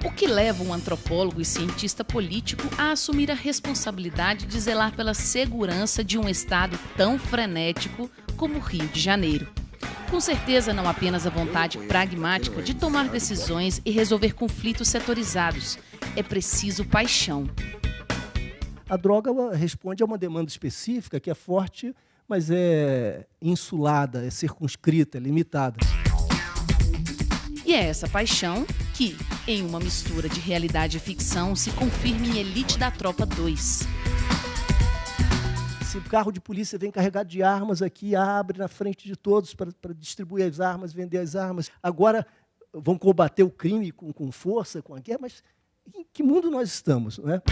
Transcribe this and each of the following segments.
O que leva um antropólogo e cientista político a assumir a responsabilidade de zelar pela segurança de um estado tão frenético como o Rio de Janeiro? Com certeza, não apenas a vontade pragmática de tomar decisões e resolver conflitos setorizados. É preciso paixão. A droga responde a uma demanda específica que é forte, mas é insulada, é circunscrita, é limitada. E é essa paixão que, em uma mistura de realidade e ficção, se confirma em Elite da Tropa 2. Se o carro de polícia vem carregado de armas aqui, abre na frente de todos para distribuir as armas, vender as armas. Agora vão combater o crime com força, com a guerra, mas em que mundo nós estamos, não é?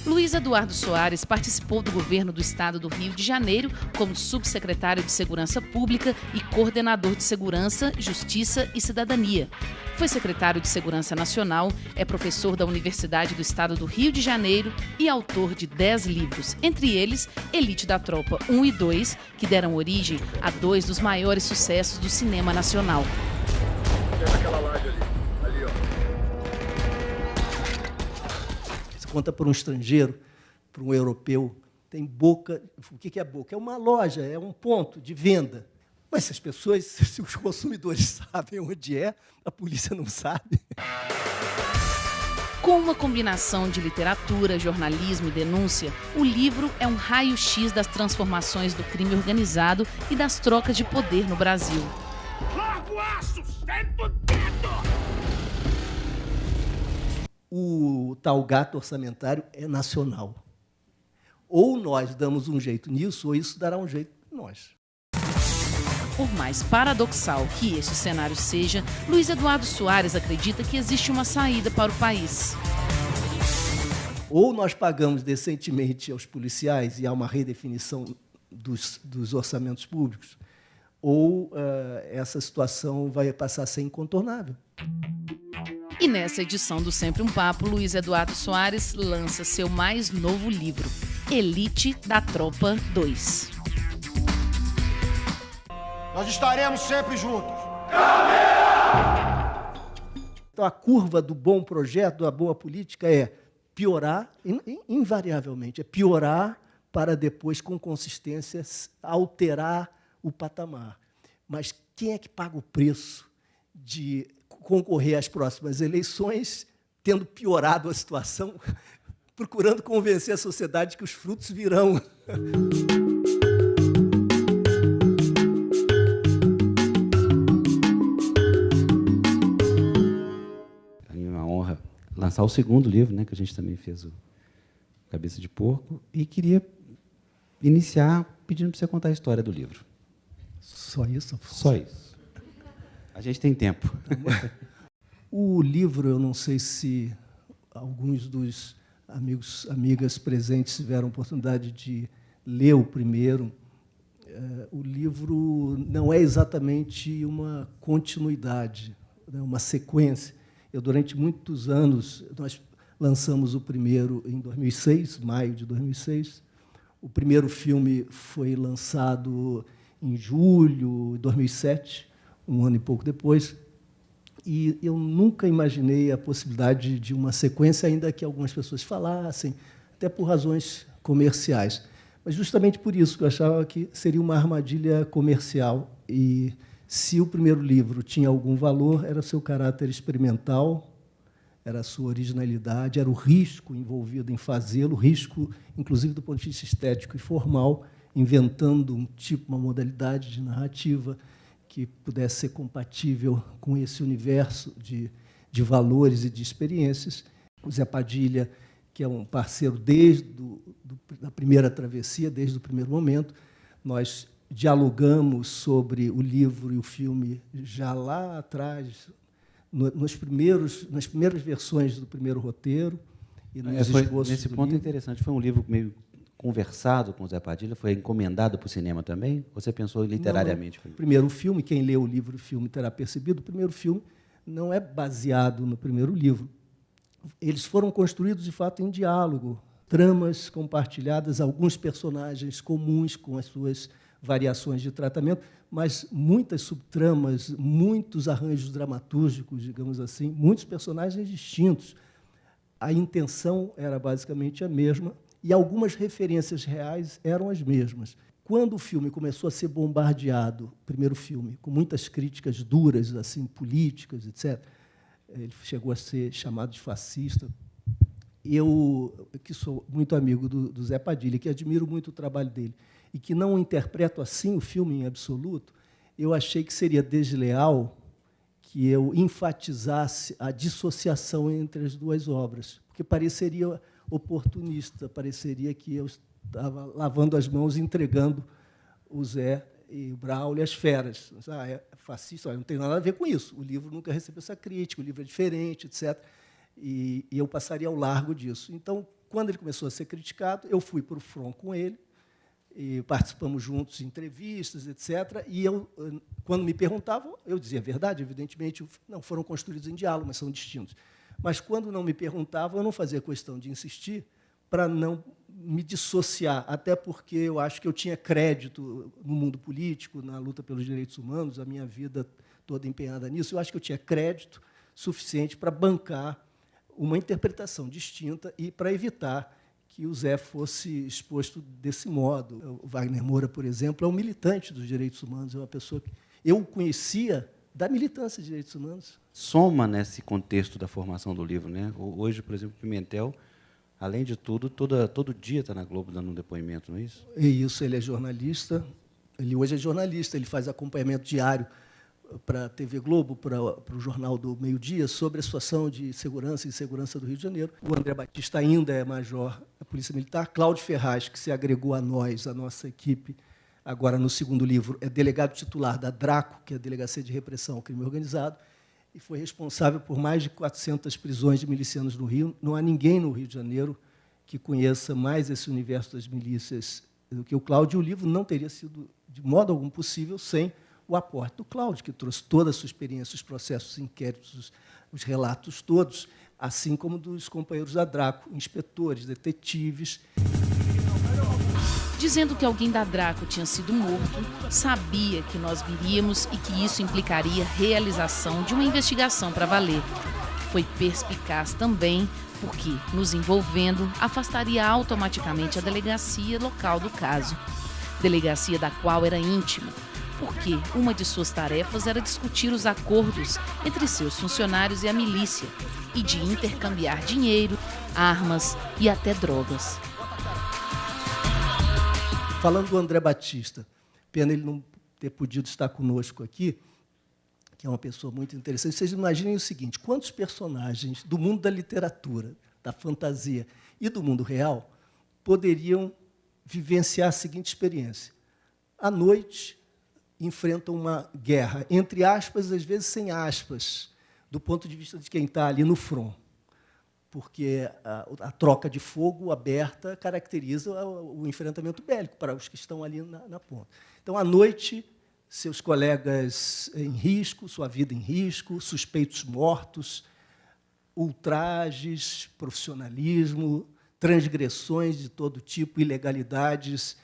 Luiz Eduardo Soares participou do governo do estado do Rio de Janeiro como subsecretário de Segurança Pública e coordenador de Segurança, Justiça e Cidadania. Foi secretário de Segurança Nacional, é professor da Universidade do Estado do Rio de Janeiro e autor de 10 livros, entre eles Elite da Tropa 1 e 2, que deram origem a 2 dos maiores sucessos do cinema nacional. Aquela laje ali, ó. Conta para um estrangeiro, para um europeu, tem boca. O que é boca? É uma loja, é um ponto de venda. Mas se as pessoas, se os consumidores sabem onde é, a polícia não sabe. Com uma combinação de literatura, jornalismo e denúncia, o livro é um raio-x das transformações do crime organizado e das trocas de poder no Brasil. Larga o aço, senta o dedo! O tal gato orçamentário é nacional. Ou nós damos um jeito nisso, ou isso dará um jeito em nós. Por mais paradoxal que este cenário seja, Luiz Eduardo Soares acredita que existe uma saída para o país. Ou nós pagamos decentemente aos policiais e há uma redefinição dos orçamentos públicos, ou essa situação vai passar a ser incontornável. E nessa edição do Sempre um Papo, Luiz Eduardo Soares lança seu mais novo livro, Elite da Tropa 2. Nós estaremos sempre juntos. Então, a curva do bom projeto, da boa política, é piorar, invariavelmente, é piorar para depois, com consistência, alterar o patamar. Mas quem é que paga o preço de concorrer às próximas eleições, tendo piorado a situação, procurando convencer a sociedade que os frutos virão? É uma honra lançar o segundo livro, né, que a gente também fez, o Cabeça de Porco, e queria iniciar pedindo para você contar a história do livro. Só isso? Só isso. A gente tem tempo. O livro, eu não sei se alguns dos amigas presentes tiveram a oportunidade de ler o primeiro. O livro não é exatamente uma continuidade, né, uma sequência. Durante muitos anos, nós lançamos o primeiro em 2006, maio de 2006. O primeiro filme foi lançado em julho de 2007, um ano e pouco depois, e eu nunca imaginei a possibilidade de uma sequência, ainda que algumas pessoas falassem, até por razões comerciais. Mas justamente por isso que eu achava que seria uma armadilha comercial, e se o primeiro livro tinha algum valor, era seu caráter experimental, era a sua originalidade, era o risco envolvido em fazê-lo, risco, inclusive, do ponto de vista estético e formal, inventando um tipo, uma modalidade de narrativa que pudesse ser compatível com esse universo de valores e de experiências. O Zé Padilha, que é um parceiro desde a primeira travessia, desde o primeiro momento, nós dialogamos sobre o livro e o filme já lá atrás, nas primeiras versões do primeiro roteiro e nos esboços nesse ponto é interessante. Foi um livro meio conversado com o Zé Padilha? Foi encomendado para o cinema também? Ou você pensou literariamente? Não, o primeiro filme, quem lê o livro e o filme terá percebido, o primeiro filme não é baseado no primeiro livro. Eles foram construídos, de fato, em diálogo, tramas compartilhadas, alguns personagens comuns com as suas variações de tratamento, mas muitas subtramas, muitos arranjos dramatúrgicos, digamos assim, muitos personagens distintos. A intenção era basicamente a mesma e algumas referências reais eram as mesmas. Quando o filme começou a ser bombardeado, o primeiro filme, com muitas críticas duras, assim, políticas, etc., ele chegou a ser chamado de fascista. Eu, que sou muito amigo do Zé Padilha, que admiro muito o trabalho dele, e que não interpreto assim o filme em absoluto, eu achei que seria desleal que eu enfatizasse a dissociação entre as duas obras, porque pareceria oportunista, pareceria que eu estava lavando as mãos e entregando o Zé e o Braulio às feras. É fascista, não tem nada a ver com isso. O livro nunca recebeu essa crítica, o livro é diferente, etc. E eu passaria ao largo disso. Então, quando ele começou a ser criticado, eu fui para o front com ele, e participamos juntos de entrevistas, etc. E eu, quando me perguntavam, eu dizia a verdade, evidentemente, não foram construídos em diálogo, mas são distintos. Mas, quando não me perguntavam, eu não fazia questão de insistir para não me dissociar, até porque eu acho que eu tinha crédito no mundo político, na luta pelos direitos humanos, a minha vida toda empenhada nisso, eu acho que eu tinha crédito suficiente para bancar uma interpretação distinta e para evitar que o Zé fosse exposto desse modo. O Wagner Moura, por exemplo, é um militante dos direitos humanos, é uma pessoa que eu conhecia da militância de direitos humanos. Soma nesse contexto da formação do livro, né? Hoje, por exemplo, Pimentel, além de tudo, todo dia está na Globo dando um depoimento, não é isso? É isso, ele é jornalista, ele hoje é jornalista, ele faz acompanhamento diário para a TV Globo, para o Jornal do Meio-Dia, sobre a situação de segurança e insegurança do Rio de Janeiro. O André Batista ainda é major da Polícia Militar. Cláudio Ferraz, que se agregou a nós, a nossa equipe, agora no segundo livro, é delegado titular da DRACO, que é a Delegacia de Repressão ao Crime Organizado, e foi responsável por mais de 400 prisões de milicianos no Rio. Não há ninguém no Rio de Janeiro que conheça mais esse universo das milícias do que o Cláudio. E o livro não teria sido, de modo algum, possível sem o aporte do Cláudio, que trouxe toda a sua experiência, os processos, os inquéritos, os relatos todos, assim como dos companheiros da DRACO, inspetores, detetives. Dizendo que alguém da DRACO tinha sido morto, sabia que nós viríamos e que isso implicaria realização de uma investigação para valer. Foi perspicaz também, porque, nos envolvendo, afastaria automaticamente a delegacia local do caso. Delegacia da qual era íntimo, porque uma de suas tarefas era discutir os acordos entre seus funcionários e a milícia, e de intercambiar dinheiro, armas e até drogas. Falando do André Batista, pena ele não ter podido estar conosco aqui, que é uma pessoa muito interessante. Vocês imaginem o seguinte, quantos personagens do mundo da literatura, da fantasia e do mundo real poderiam vivenciar a seguinte experiência? À noite, enfrentam uma guerra, entre aspas, às vezes sem aspas, do ponto de vista de quem está ali no front, porque a troca de fogo aberta caracteriza o enfrentamento bélico para os que estão ali na ponta. Então, à noite, seus colegas em risco, sua vida em risco, suspeitos mortos, ultrajes, profissionalismo, transgressões de todo tipo, ilegalidades,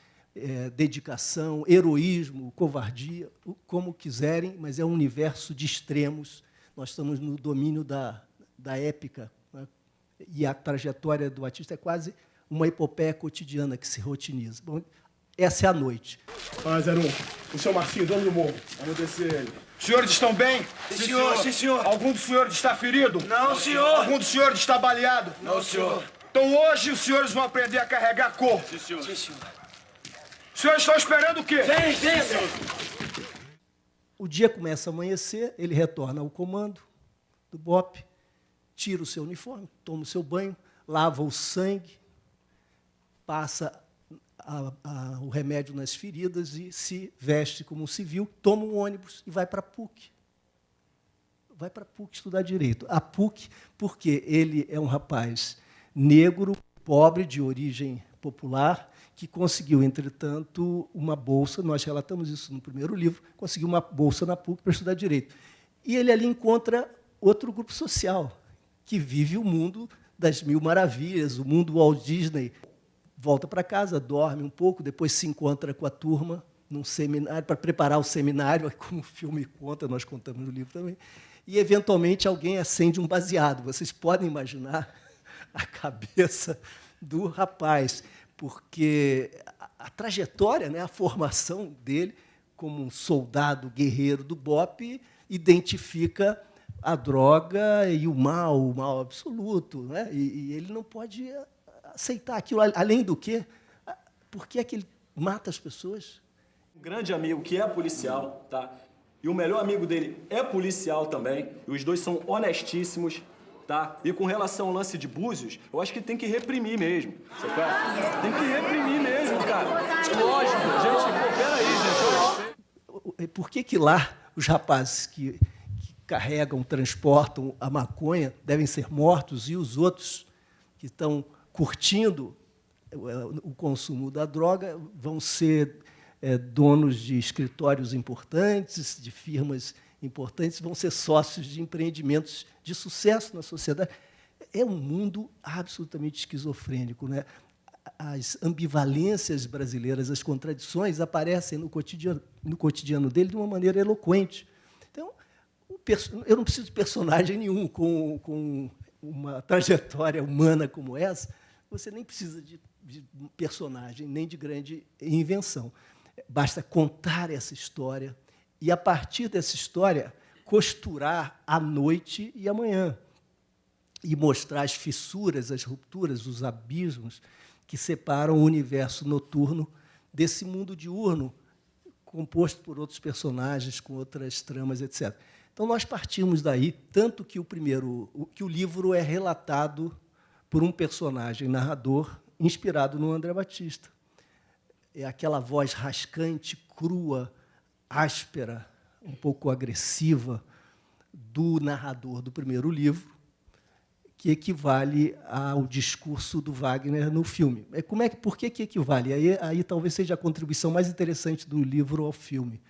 dedicação, heroísmo, covardia, como quiserem, mas é um universo de extremos. Nós estamos no domínio da épica, né? E a trajetória do Batista é quase uma epopeia cotidiana que se rotiniza. Bom, essa é a noite. 01, o seu Marcinho, dono do morro. Vamos descer ele. Os senhores estão bem? Sim, senhor. Sim, senhor. Algum dos senhores está ferido? Não, senhor. Algum dos senhores está baleado? Não, senhor. Então hoje os senhores vão aprender a carregar corpo. Sim, senhor. Sim, senhor. Os senhores estão esperando o quê? Vem, senhor. O dia começa a amanhecer, ele retorna ao comando do BOPE, tira o seu uniforme, toma o seu banho, lava o sangue, passa o remédio nas feridas e se veste como um civil, toma um ônibus e vai para a PUC. Vai para a PUC estudar Direito. A PUC, porque ele é um rapaz negro, pobre, de origem popular, que conseguiu, entretanto, uma bolsa, nós relatamos isso no primeiro livro, conseguiu uma bolsa na PUC para estudar Direito. E ele ali encontra outro grupo social, que vive o mundo das mil maravilhas, o mundo Walt Disney. Volta para casa, dorme um pouco, depois se encontra com a turma num seminário, para preparar o seminário, como o filme conta, nós contamos no livro também, e, eventualmente, alguém acende um baseado. Vocês podem imaginar a cabeça do rapaz, porque a trajetória, né, a formação dele como um soldado guerreiro do BOPE identifica a droga e o mal absoluto, né? E ele não pode aceitar aquilo. Além do que, por que é que ele mata as pessoas? Um grande amigo que é policial, tá? E o melhor amigo dele é policial também. E os dois são honestíssimos, tá? E com relação ao lance de Búzios, eu acho que tem que reprimir mesmo. Sabe? Tem que reprimir mesmo, cara. Lógico, gente, pô, peraí, gente. Por que lá os rapazes que carregam, transportam a maconha devem ser mortos e os outros que estão curtindo o consumo da droga vão ser donos de escritórios importantes, de firmas importantes, vão ser sócios de empreendimentos de sucesso na sociedade? É um mundo absolutamente esquizofrênico, né? As ambivalências brasileiras, as contradições aparecem no cotidiano dele de uma maneira eloquente. Então, eu não preciso de personagem nenhum com uma trajetória humana como essa. Você nem precisa de personagem, nem de grande invenção. Basta contar essa história e, a partir dessa história, costurar a noite e a manhã e mostrar as fissuras, as rupturas, os abismos que separam o universo noturno desse mundo diurno, composto por outros personagens, com outras tramas, etc. Então, nós partimos daí, tanto que o livro é relatado por um personagem narrador inspirado no André Batista. É aquela voz rascante, crua, áspera, um pouco agressiva do narrador do primeiro livro, que equivale ao discurso do Wagner no filme. Por que equivale? Aí talvez seja a contribuição mais interessante do livro ao filme.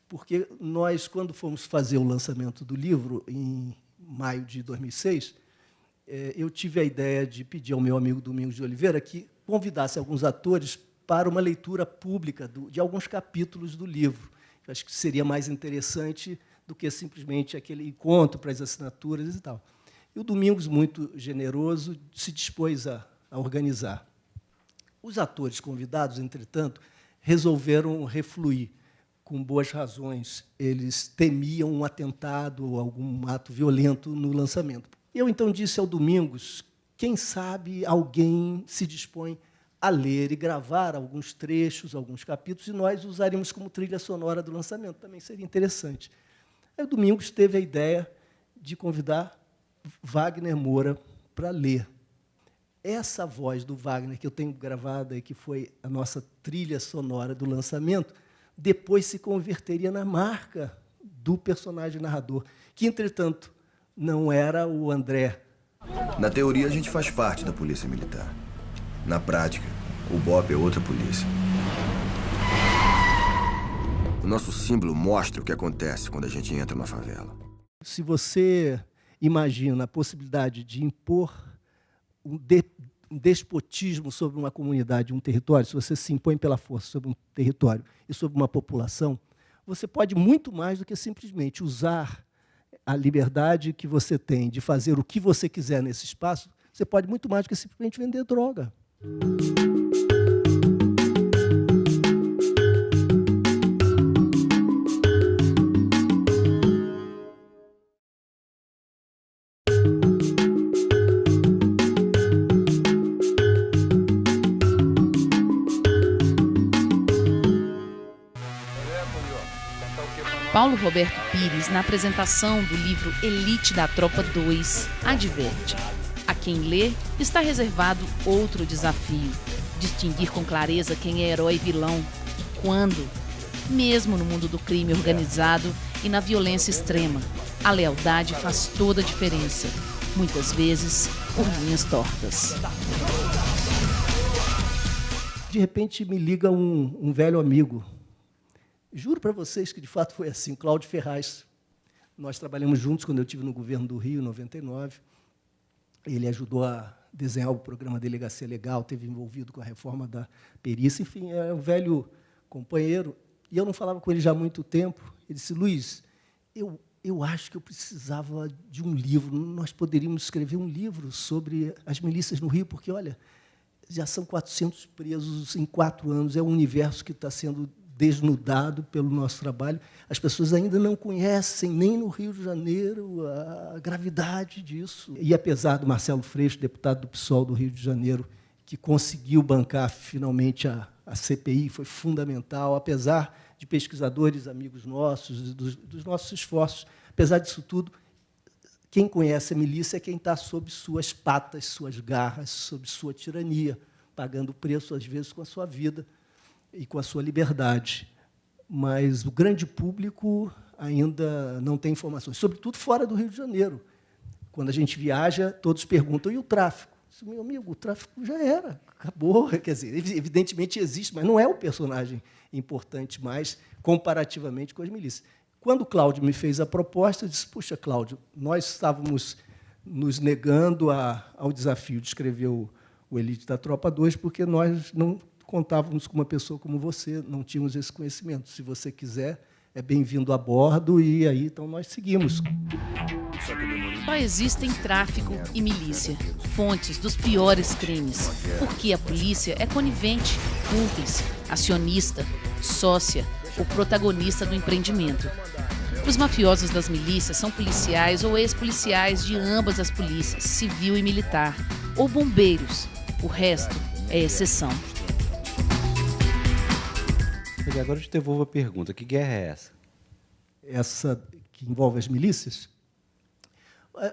Porque nós, quando fomos fazer o lançamento do livro, em maio de 2006, eu tive a ideia de pedir ao meu amigo Domingos de Oliveira que convidasse alguns atores para uma leitura pública de alguns capítulos do livro. Eu acho que seria mais interessante do que simplesmente aquele encontro para as assinaturas e tal. E o Domingos, muito generoso, se dispôs a organizar. Os atores convidados, entretanto, resolveram refluir, com boas razões. Eles temiam um atentado ou algum ato violento no lançamento. Eu, então, disse ao Domingos, quem sabe alguém se dispõe a ler e gravar alguns trechos, alguns capítulos, e nós usaríamos como trilha sonora do lançamento. Também seria interessante. Aí o Domingos teve a ideia de convidar Wagner Moura para ler. Essa voz do Wagner, que eu tenho gravada e que foi a nossa trilha sonora do lançamento, depois se converteria na marca do personagem narrador, que, entretanto, não era o André. Na teoria, a gente faz parte da polícia militar. Na prática, o BOPE é outra polícia. O nosso símbolo mostra o que acontece quando a gente entra na favela. Se você imagina a possibilidade de impor um despotismo sobre uma comunidade, um território, se você se impõe pela força sobre um território e sobre uma população, você pode muito mais do que simplesmente usar a liberdade que você tem de fazer o que você quiser nesse espaço. Você pode muito mais do que simplesmente vender droga. Paulo Roberto Pires, na apresentação do livro Elite da Tropa 2, adverte: a quem lê está reservado outro desafio: distinguir com clareza quem é herói e vilão e quando. Mesmo no mundo do crime organizado e na violência extrema, a lealdade faz toda a diferença, muitas vezes por linhas tortas. De repente me liga um velho amigo. Juro para vocês que, de fato, foi assim, Cláudio Ferraz. Nós trabalhamos juntos quando eu estive no governo do Rio, em 99. Ele ajudou a desenhar o programa Delegacia Legal, esteve envolvido com a reforma da perícia. Enfim, é um velho companheiro, e eu não falava com ele já há muito tempo. Ele disse: Luiz, eu acho que eu precisava de um livro. Nós poderíamos escrever um livro sobre as milícias no Rio, porque, olha, já são 400 presos em 4 anos. É um universo que está sendo desnudado pelo nosso trabalho. As pessoas ainda não conhecem, nem no Rio de Janeiro, a gravidade disso. E, apesar do Marcelo Freixo, deputado do PSOL do Rio de Janeiro, que conseguiu bancar, finalmente, a CPI, foi fundamental, apesar de pesquisadores, amigos nossos, dos nossos esforços, apesar disso tudo, quem conhece a milícia é quem está sob suas patas, suas garras, sob sua tirania, pagando o preço, às vezes, com a sua vida e com a sua liberdade. Mas o grande público ainda não tem informações, sobretudo fora do Rio de Janeiro. Quando a gente viaja, todos perguntam: e o tráfico? Meu amigo, o tráfico já era, acabou. Quer dizer, evidentemente existe, mas não é um personagem importante mais, comparativamente com as milícias. Quando o Cláudio me fez a proposta, eu disse: puxa, Cláudio, nós estávamos nos negando ao desafio de escrever o Elite da Tropa 2, porque nós não contávamos com uma pessoa como você, não tínhamos esse conhecimento. Se você quiser, é bem-vindo a bordo, e aí então nós seguimos. Só existem tráfico e milícia, fontes dos piores crimes, porque a polícia é conivente, cúmplice, acionista, sócia ou protagonista do empreendimento. Os mafiosos das milícias são policiais ou ex-policiais de ambas as polícias, civil e militar, ou bombeiros. O resto é exceção. Agora eu te devolvo a pergunta: que guerra é essa? Essa que envolve as milícias?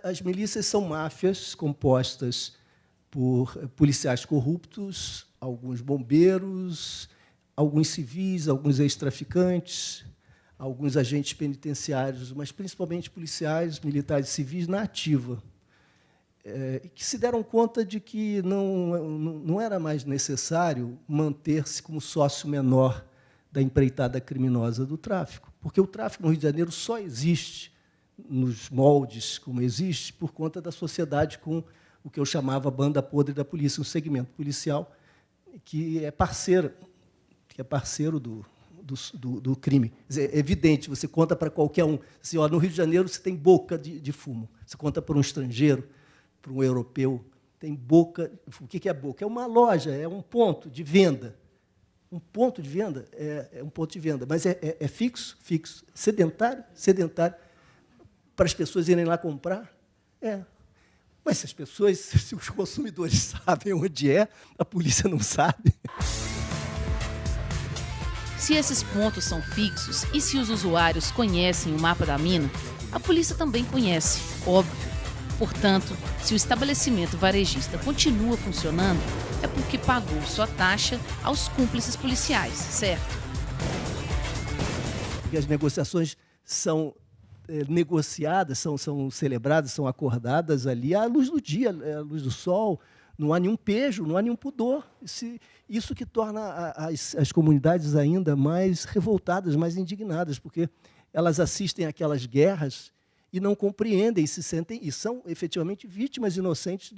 As milícias são máfias compostas por policiais corruptos, alguns bombeiros, alguns civis, alguns ex-traficantes, alguns agentes penitenciários, mas principalmente policiais, militares e civis na ativa, que se deram conta de que não era mais necessário manter-se como sócio menor da empreitada criminosa do tráfico, porque o tráfico no Rio de Janeiro só existe nos moldes como existe por conta da sociedade com o que eu chamava banda podre da polícia, um segmento policial que é parceiro do crime. Quer dizer, é evidente, você conta para qualquer um. Assim, ó, no Rio de Janeiro você tem boca de fumo. Você conta para um estrangeiro, para um europeu, tem boca. O que é boca? É uma loja, é um ponto de venda. Um ponto de venda é um ponto de venda, mas é fixo, sedentário, para as pessoas irem lá comprar. Mas se as pessoas, se os consumidores sabem onde é, a polícia não sabe. Se esses pontos são fixos e se os usuários conhecem o mapa da mina, a polícia também conhece, óbvio. Portanto, se o estabelecimento varejista continua funcionando, é porque pagou sua taxa aos cúmplices policiais, certo? Porque as negociações são negociadas, são celebradas, são acordadas ali à luz do dia, à luz do sol. Não há nenhum pejo, não há nenhum pudor. Isso que torna as comunidades ainda mais revoltadas, mais indignadas, porque elas assistem àquelas guerras e não compreendem, se sentem, e são efetivamente vítimas inocentes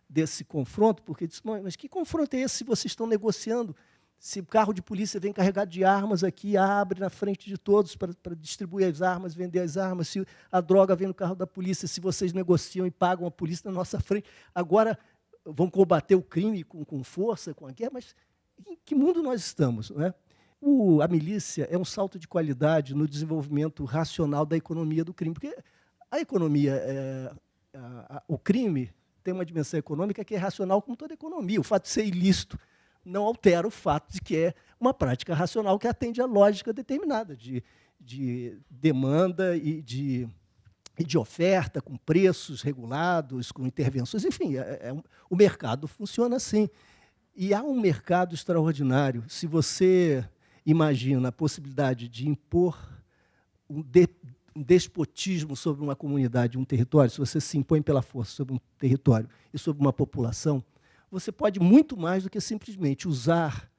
desse confronto, porque dizem: mas que confronto é esse se vocês estão negociando? Se o carro de polícia vem carregado de armas aqui, abre na frente de todos para distribuir as armas, vender as armas, se a droga vem no carro da polícia, se vocês negociam e pagam a polícia na nossa frente, agora vão combater o crime com força, com a guerra, mas em que mundo nós estamos, não é? A milícia é um salto de qualidade no desenvolvimento racional da economia do crime, porque a economia, o crime tem uma dimensão econômica que é racional como toda economia. O fato de ser ilícito não altera o fato de que é uma prática racional que atende à lógica determinada de demanda e de oferta, com preços regulados, com intervenções. Enfim, o mercado funciona assim. E há um mercado extraordinário. Se você imagina a possibilidade de impor um despotismo sobre uma comunidade, um território, se você se impõe pela força sobre um território e sobre uma população, você pode muito mais do que simplesmente usar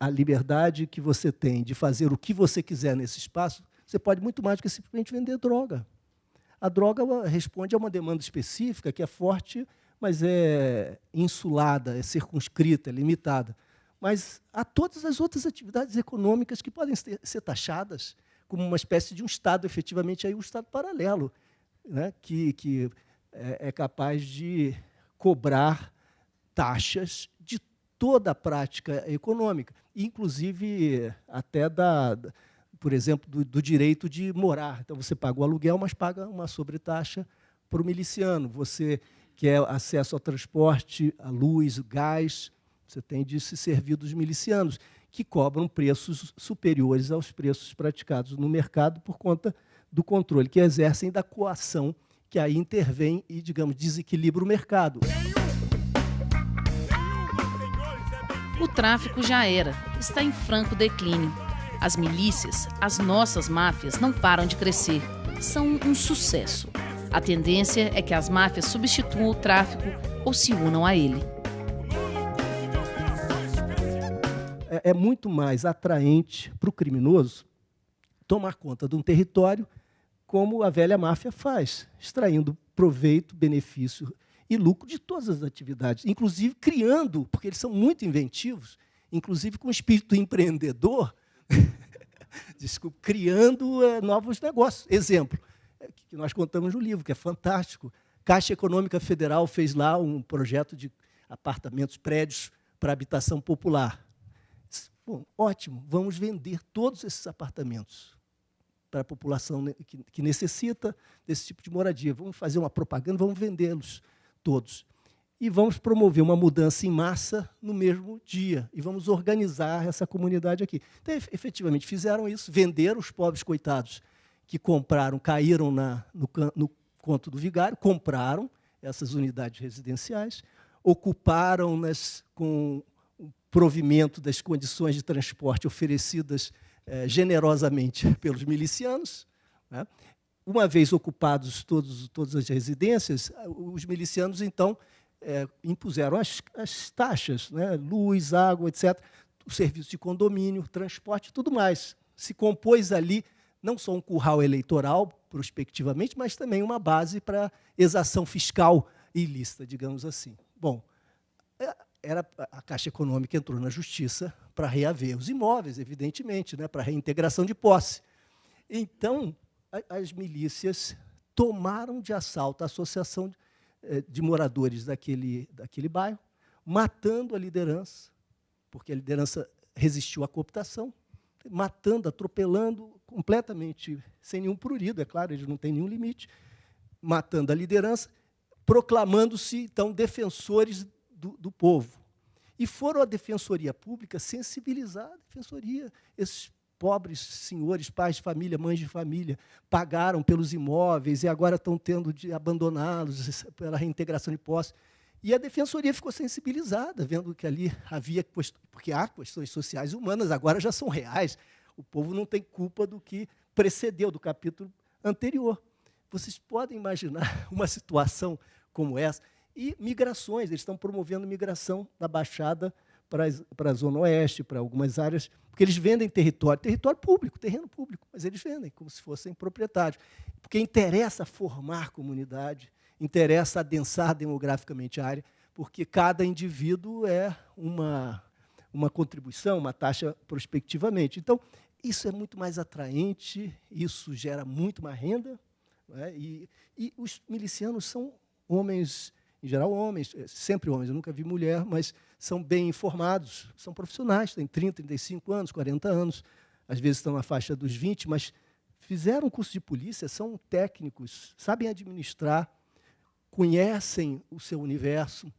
a liberdade que você tem de fazer o que você quiser nesse espaço. Você pode muito mais do que simplesmente vender droga. A droga responde a uma demanda específica que é forte, mas é insulada, é circunscrita, é limitada. mas há todas as outras atividades econômicas que podem ser taxadas como uma espécie de um Estado, efetivamente, aí um Estado paralelo, né, que é capaz de cobrar taxas de toda a prática econômica, inclusive até, por exemplo, do direito de morar. Então, você paga o aluguel, mas paga uma sobretaxa para o miliciano. Você quer acesso ao transporte, à luz, gás, você tem de se servir dos milicianos, que cobram preços superiores aos preços praticados no mercado por conta do controle que exercem da coação, que aí intervém e, digamos, desequilibra o mercado. O tráfico já era, está em franco declínio. As milícias, as nossas máfias, não param de crescer. São um sucesso. A tendência é que as máfias substituam o tráfico ou se unam a ele. É muito mais atraente para o criminoso tomar conta de um território como a velha máfia faz, extraindo proveito, benefício e lucro de todas as atividades, inclusive criando, porque eles são muito inventivos, inclusive com espírito empreendedor, desculpa, criando novos negócios. Exemplo, que nós contamos no livro, que é fantástico. Caixa Econômica Federal fez lá um projeto de apartamentos, prédios para habitação popular. Bom, ótimo, vamos vender todos esses apartamentos para a população que necessita desse tipo de moradia. Vamos fazer uma propaganda, vamos vendê-los todos. E vamos promover uma mudança em massa no mesmo dia. E vamos organizar essa comunidade aqui. Então, efetivamente, fizeram isso, venderam os pobres coitados que compraram, caíram no conto do vigário, compraram essas unidades residenciais, ocuparam-nas com o provimento das condições de transporte oferecidas generosamente pelos milicianos, né? Uma vez ocupados todas as residências, os milicianos, então, impuseram as taxas, né? Luz, água, etc., o serviço de condomínio, transporte e tudo mais. Se compôs ali não só um curral eleitoral, prospectivamente, mas também uma base para exação fiscal ilícita, digamos assim. Bom, a Caixa Econômica entrou na Justiça para reaver os imóveis, evidentemente, né, para reintegração de posse. Então, as milícias tomaram de assalto a associação de moradores daquele bairro, matando a liderança, porque a liderança resistiu à cooptação, matando, atropelando, completamente sem nenhum prurido, é claro, eles não têm nenhum limite, matando a liderança, proclamando-se, então, defensores do povo. E foram à Defensoria Pública sensibilizar a Defensoria. Esses pobres senhores, pais de família, mães de família, pagaram pelos imóveis e agora estão tendo de abandoná-los pela reintegração de posse. E a Defensoria ficou sensibilizada, vendo que ali havia, porque há questões sociais e humanas, agora já são reais. O povo não tem culpa do que precedeu, do capítulo anterior. Vocês podem imaginar uma situação como essa? E migrações, eles estão promovendo migração da Baixada para a Zona Oeste, para algumas áreas, porque eles vendem território público, terreno público, mas eles vendem como se fossem proprietários. Porque interessa formar comunidade, interessa adensar demograficamente a área, porque cada indivíduo é uma contribuição, uma taxa prospectivamente. Então, isso é muito mais atraente, isso gera muito mais renda, né? E os milicianos são homens, em geral homens, sempre homens, eu nunca vi mulher, mas são bem informados, são profissionais, têm 30, 35 anos, 40 anos, às vezes estão na faixa dos 20, mas fizeram um curso de polícia, são técnicos, sabem administrar, conhecem o seu universo,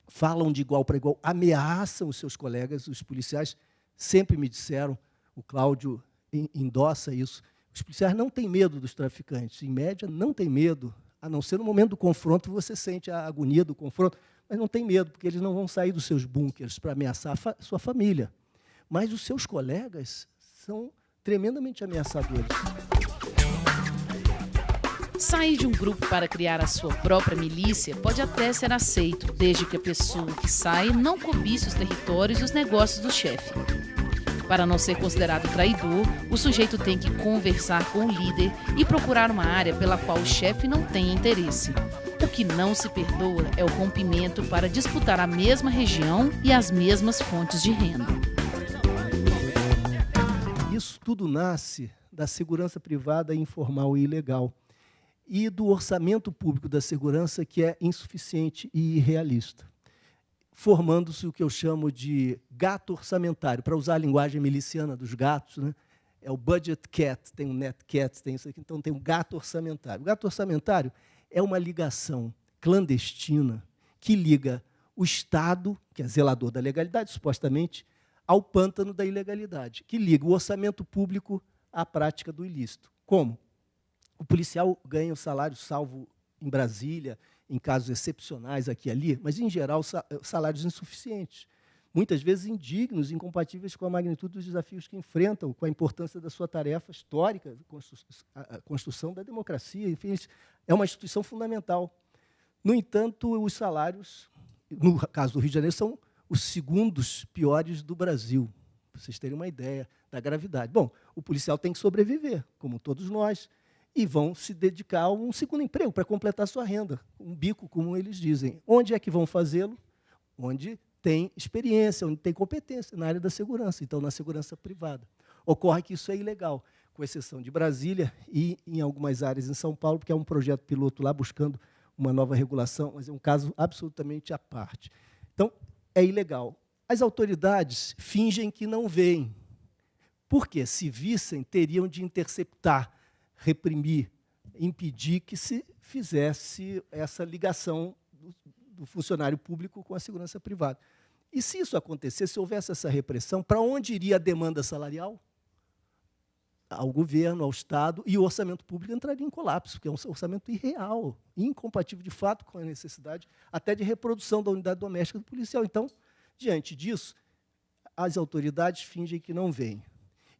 falam de igual para igual, ameaçam os seus colegas, os policiais sempre me disseram, o Cláudio endossa isso, os policiais não têm medo dos traficantes, em média não têm medo, a não ser no momento do confronto, você sente a agonia do confronto, mas não tem medo, porque eles não vão sair dos seus bunkers para ameaçar a sua família. Mas os seus colegas são tremendamente ameaçadores. Sair de um grupo para criar a sua própria milícia pode até ser aceito, desde que a pessoa que sai não cobice os territórios e os negócios do chefe. Para não ser considerado traidor, o sujeito tem que conversar com o líder e procurar uma área pela qual o chefe não tem interesse. O que não se perdoa é o rompimento para disputar a mesma região e as mesmas fontes de renda. Isso tudo nasce da segurança privada informal e ilegal e do orçamento público da segurança, que é insuficiente e irrealista, formando-se o que eu chamo de gato orçamentário, para usar a linguagem miliciana dos gatos, né? É o budget cat, tem o net cat, tem isso aqui, então tem o gato orçamentário. O gato orçamentário é uma ligação clandestina que liga o Estado, que é zelador da legalidade, supostamente, ao pântano da ilegalidade, que liga o orçamento público à prática do ilícito. Como? O policial ganha o salário, salvo em Brasília, em casos excepcionais aqui e ali, mas, em geral, salários insuficientes, muitas vezes indignos, incompatíveis com a magnitude dos desafios que enfrentam, com a importância da sua tarefa histórica, a construção da democracia, enfim, é uma instituição fundamental. No entanto, os salários, no caso do Rio de Janeiro, são os segundos piores do Brasil, para vocês terem uma ideia da gravidade. Bom, o policial tem que sobreviver, como todos nós, e vão se dedicar a um segundo emprego para completar sua renda, um bico, como eles dizem. Onde é que vão fazê-lo? Onde tem experiência, onde tem competência, na área da segurança, então na segurança privada. Ocorre que isso é ilegal, com exceção de Brasília e em algumas áreas em São Paulo, porque é um projeto piloto lá buscando uma nova regulação, mas é um caso absolutamente à parte. Então, é ilegal. As autoridades fingem que não veem, porque, se vissem, teriam de interceptar, reprimir, impedir que se fizesse essa ligação do funcionário público com a segurança privada. E, se isso acontecesse, se houvesse essa repressão, para onde iria a demanda salarial? Ao governo, ao Estado, e o orçamento público entraria em colapso, porque é um orçamento irreal, incompatível, de fato, com a necessidade até de reprodução da unidade doméstica do policial. Então, diante disso, as autoridades fingem que não veem.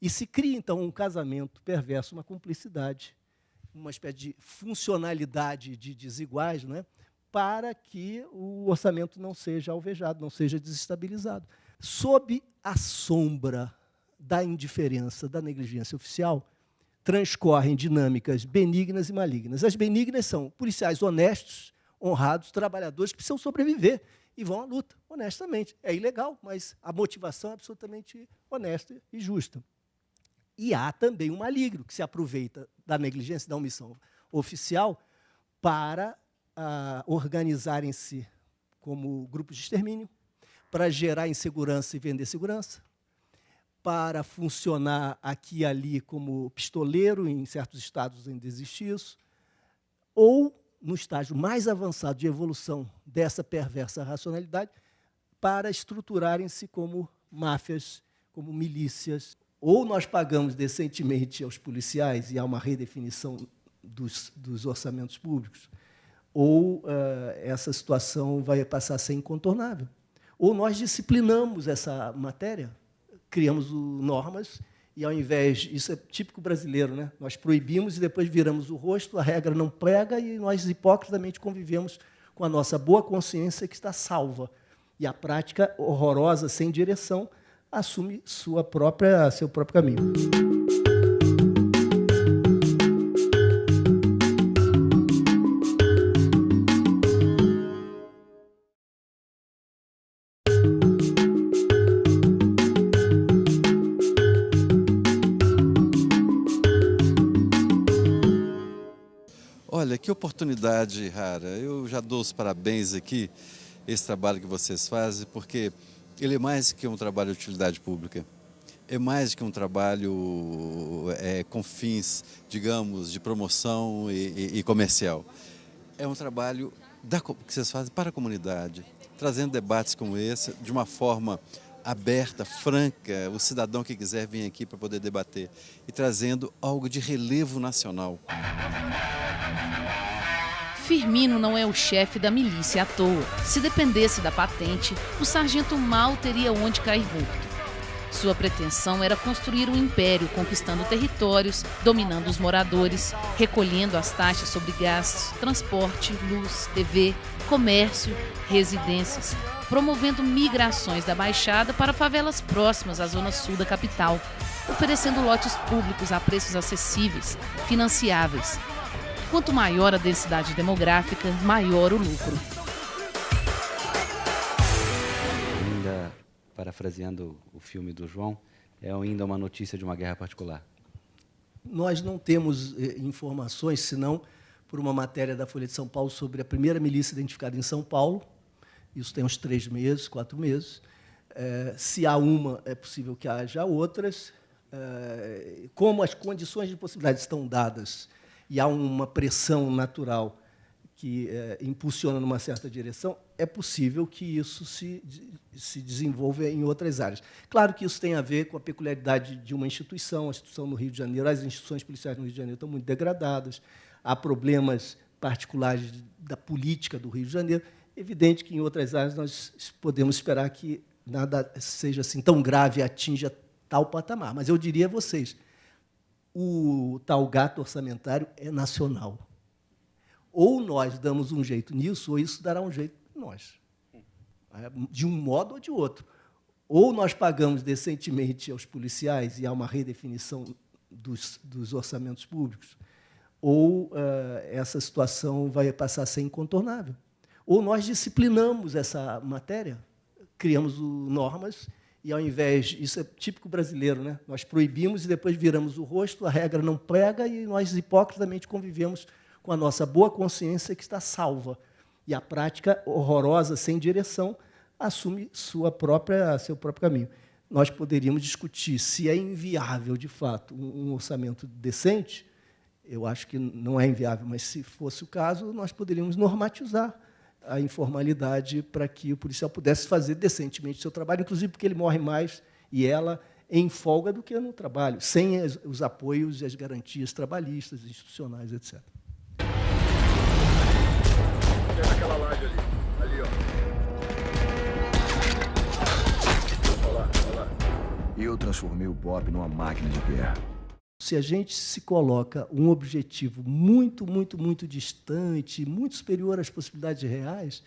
E se cria, então, um casamento perverso, uma cumplicidade, uma espécie de funcionalidade de desiguais, né, para que o orçamento não seja alvejado, não seja desestabilizado. Sob a sombra da indiferença, da negligência oficial, transcorrem dinâmicas benignas e malignas. As benignas são policiais honestos, honrados, trabalhadores que precisam sobreviver e vão à luta, honestamente. É ilegal, mas a motivação é absolutamente honesta e justa. E há também um maligno, que se aproveita da negligência, da omissão oficial, para organizarem-se como grupos de extermínio, para gerar insegurança e vender segurança, para funcionar aqui e ali como pistoleiro, em certos estados ainda existe isso, ou, no estágio mais avançado de evolução dessa perversa racionalidade, para estruturarem-se como máfias, como milícias. Ou nós pagamos decentemente aos policiais, e há uma redefinição dos orçamentos públicos, ou essa situação vai passar a ser incontornável. Ou nós disciplinamos essa matéria, criamos normas, e, ao invés... Isso é típico brasileiro, né? Nós proibimos e depois viramos o rosto, a regra não pega, e nós, hipócritamente, convivemos com a nossa boa consciência que está salva. E a prática horrorosa, sem direção, assume seu próprio caminho. Olha, que oportunidade rara. Eu já dou os parabéns aqui, esse trabalho que vocês fazem, porque ele é mais que um trabalho de utilidade pública. É mais que um trabalho com fins, digamos, de promoção e comercial. É um trabalho que vocês fazem para a comunidade, trazendo debates como esse de uma forma aberta, franca, o cidadão que quiser vir aqui para poder debater, e trazendo algo de relevo nacional. Firmino não é o chefe da milícia à toa. Se dependesse da patente, o sargento mal teria onde cair morto. Sua pretensão era construir um império, conquistando territórios, dominando os moradores, recolhendo as taxas sobre gás, transporte, luz, TV, comércio, residências, promovendo migrações da Baixada para favelas próximas à zona sul da capital, oferecendo lotes públicos a preços acessíveis, financiáveis. Quanto maior a densidade demográfica, maior o lucro. Ainda, parafraseando o filme do João, é ainda uma notícia de uma guerra particular. Nós não temos informações, senão por uma matéria da Folha de São Paulo sobre a primeira milícia identificada em São Paulo. Isso tem uns 3 meses, 4 meses. Se há uma, é possível que haja outras. Como as condições de possibilidade estão dadas e há uma pressão natural que impulsiona numa certa direção, é possível que isso se desenvolva em outras áreas. Claro que isso tem a ver com a peculiaridade de uma instituição, a instituição no Rio de Janeiro. As instituições policiais no Rio de Janeiro estão muito degradadas, há problemas particulares da política do Rio de Janeiro. É evidente que, em outras áreas, nós podemos esperar que nada seja assim tão grave, atinja tal patamar. Mas eu diria a vocês, o tal gato orçamentário é nacional. Ou nós damos um jeito nisso, ou isso dará um jeito em nós, de um modo ou de outro. Ou nós pagamos decentemente aos policiais e há uma redefinição dos orçamentos públicos, ou essa situação vai passar a ser incontornável. Ou nós disciplinamos essa matéria, criamos normas, e, ao invés... Isso é típico brasileiro, né? Nós proibimos e depois viramos o rosto, a regra não pega e nós hipocritamente convivemos com a nossa boa consciência que está salva. E a prática horrorosa, sem direção, assume seu próprio caminho. Nós poderíamos discutir se é inviável, de fato, um orçamento decente. Eu acho que não é inviável, mas, se fosse o caso, nós poderíamos normatizar a informalidade para que o policial pudesse fazer decentemente o seu trabalho, inclusive porque ele morre mais e ela em folga do que no trabalho, sem os apoios e as garantias trabalhistas, institucionais, etc. Tem aquela laje ali, ó. Olha lá. Eu transformei o BOPE numa máquina de guerra. Se a gente se coloca um objetivo muito, muito, muito distante, muito superior às possibilidades reais,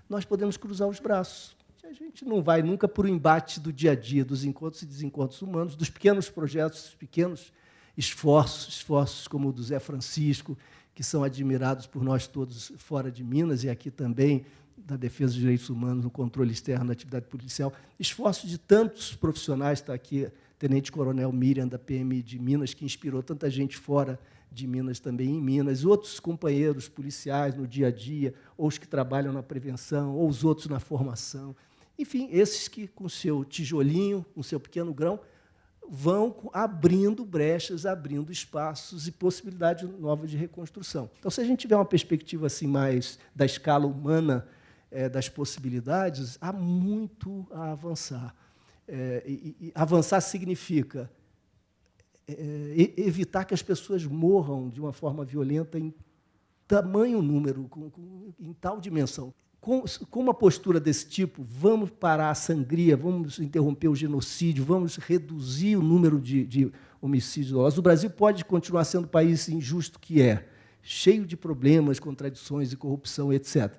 nós podemos cruzar os braços. A gente não vai nunca por um embate do dia a dia, dos encontros e desencontros humanos, dos pequenos projetos, dos pequenos esforços como o do Zé Francisco, que são admirados por nós todos fora de Minas e aqui também, da defesa dos direitos humanos, no controle externo da atividade policial. Esforços de tantos profissionais, está aqui Tenente-Coronel Miriam, da PM de Minas, que inspirou tanta gente fora de Minas, também em Minas, outros companheiros policiais no dia a dia, ou os que trabalham na prevenção, ou os outros na formação. Enfim, esses que, com seu tijolinho, com seu pequeno grão, vão abrindo brechas, abrindo espaços e possibilidades novas de reconstrução. Então, se a gente tiver uma perspectiva assim mais da escala humana das possibilidades, há muito a avançar. E avançar significa evitar que as pessoas morram de uma forma violenta em tamanho número, em tal dimensão. Com uma postura desse tipo, vamos parar a sangria, vamos interromper o genocídio, vamos reduzir o número de homicídios dolosos. O Brasil pode continuar sendo o país injusto que é, cheio de problemas, contradições e corrupção, etc.